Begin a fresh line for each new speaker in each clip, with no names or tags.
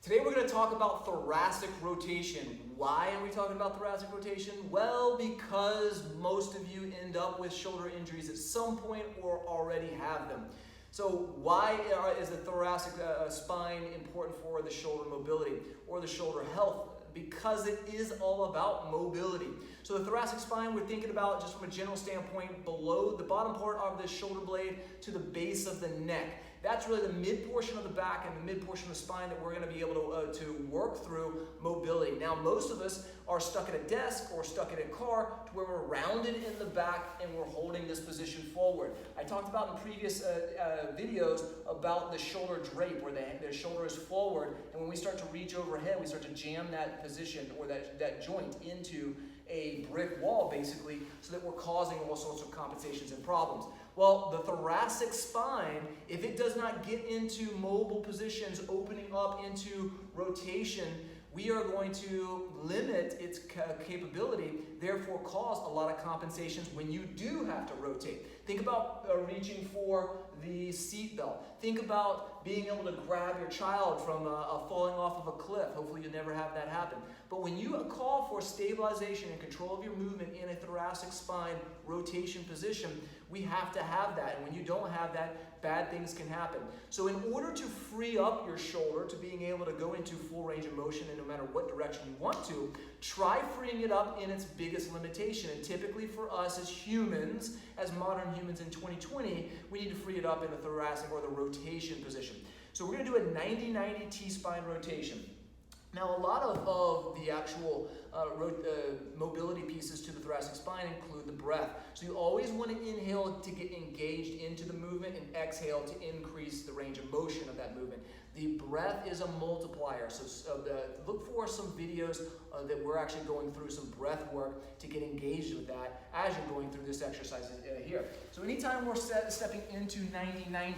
Today we're going to talk about thoracic rotation. Why are we talking about thoracic rotation? Well, because most of you end up with shoulder injuries at some point or already have them. So why is the thoracic spine important for the shoulder mobility or the shoulder health? Because it is all about mobility. So the thoracic spine, we're thinking about just from a general standpoint, below the bottom part of the shoulder blade to the base of the neck. That's really the mid portion of the back and the mid portion of the spine that we're going to be able to work through mobility. Now, most of us are stuck at a desk or stuck in a car to where we're rounded in the back and we're holding this position forward. I talked about in previous videos about the shoulder drape where the shoulder is forward, and when we start to reach overhead, we start to jam that position or that joint into a brick wall, basically, so that we're causing all sorts of compensations and problems. Well, the thoracic spine, if it does not get into mobile positions, opening up into rotation, we are going to limit its capability, therefore cause a lot of compensations when you do have to rotate. Think about reaching for the seat belt. Think about being able to grab your child from falling off of a cliff. Hopefully you never have that happen. But when you call for stabilization and control of your movement in a thoracic spine rotation position, we have to have that. And when you don't have that, bad things can happen. So in order to free up your shoulder to being able to go into full range of motion in no matter what direction you want to, try freeing it up in its biggest limitation. And typically for us as humans, as modern humans in 2020, we need to free it up in the thoracic or the rotation position. So we're going to do a 90-90 T-spine rotation. Now, a lot of the actual mobility pieces to the thoracic spine include the breath. So you always want to inhale to get engaged into the movement and exhale to increase the range of motion of that movement. The breath is a multiplier. So look for some videos that we're actually going through some breath work to get engaged with that as you're going through this exercise here. So anytime we're stepping into 90-90,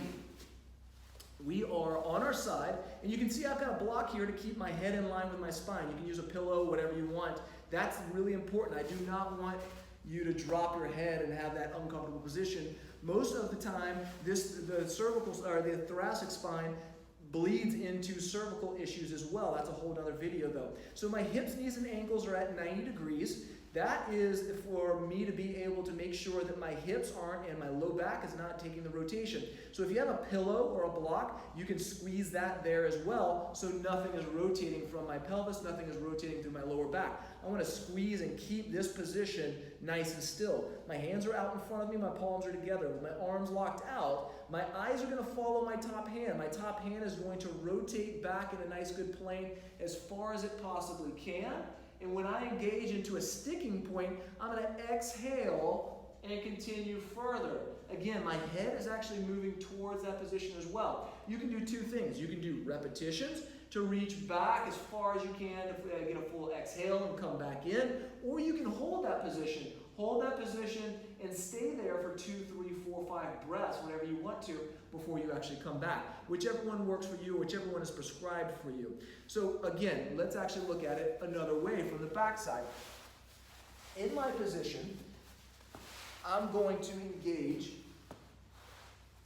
we are on our side, and you can see I've got a block here to keep my head in line with my spine. You can use a pillow, whatever you want. That's really important. I do not want you to drop your head and have that uncomfortable position. Most of the time, the cervical or the thoracic spine bleeds into cervical issues as well. That's a whole other video though. So my hips, knees, and ankles are at 90 degrees. That is for me to be able to make sure that my hips aren't and my low back is not taking the rotation. So if you have a pillow or a block, you can squeeze that there as well so nothing is rotating from my pelvis, nothing is rotating through my lower back. I want to squeeze and keep this position nice and still. My hands are out in front of me, my palms are together. With my arms locked out, my eyes are going to follow my top hand. My top hand is going to rotate back in a nice good plane as far as it possibly can. And when I engage into a sticking point, I'm going to exhale and continue further. Again, my head is actually moving towards that position as well. You can do two things. You can do repetitions to reach back as far as you can to get a full exhale and come back in, or you can hold that position. Hold that position and stay there for 2, 3, 4, 5 breaths, whatever you want to, before you actually come back. Whichever one works for you, whichever one is prescribed for you. So again, let's actually look at it another way from the back side. In my position, I'm going to engage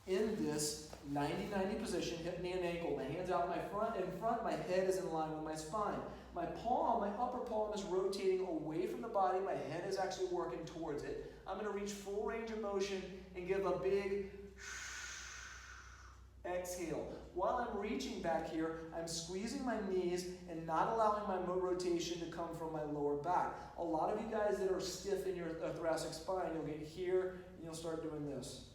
in this 90-90 position, hip, knee, and ankle. My hands out in front, my head is in line with my spine. My palm, my upper palm is rotating away from the body. My head is actually working towards it. I'm going to reach full range of motion and give a big exhale. While I'm reaching back here, I'm squeezing my knees and not allowing my rotation to come from my lower back. A lot of you guys that are stiff in your thoracic spine, you'll get here and you'll start doing this,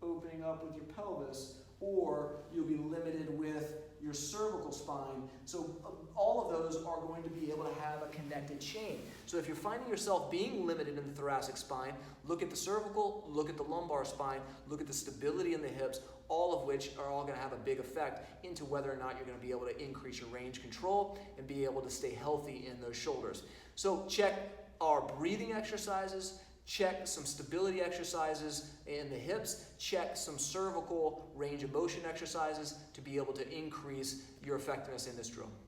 opening up with your pelvis, or you'll be limited with your cervical spine. So all of those are going to be able to have a connected chain. So if you're finding yourself being limited in the thoracic spine, look at the cervical, look at the lumbar spine, look at the stability in the hips, all of which are all going to have a big effect into whether or not you're going to be able to increase your range control and be able to stay healthy in those shoulders. So check our breathing exercises, check some stability exercises in the hips, check some cervical range of motion exercises to be able to increase your effectiveness in this drill.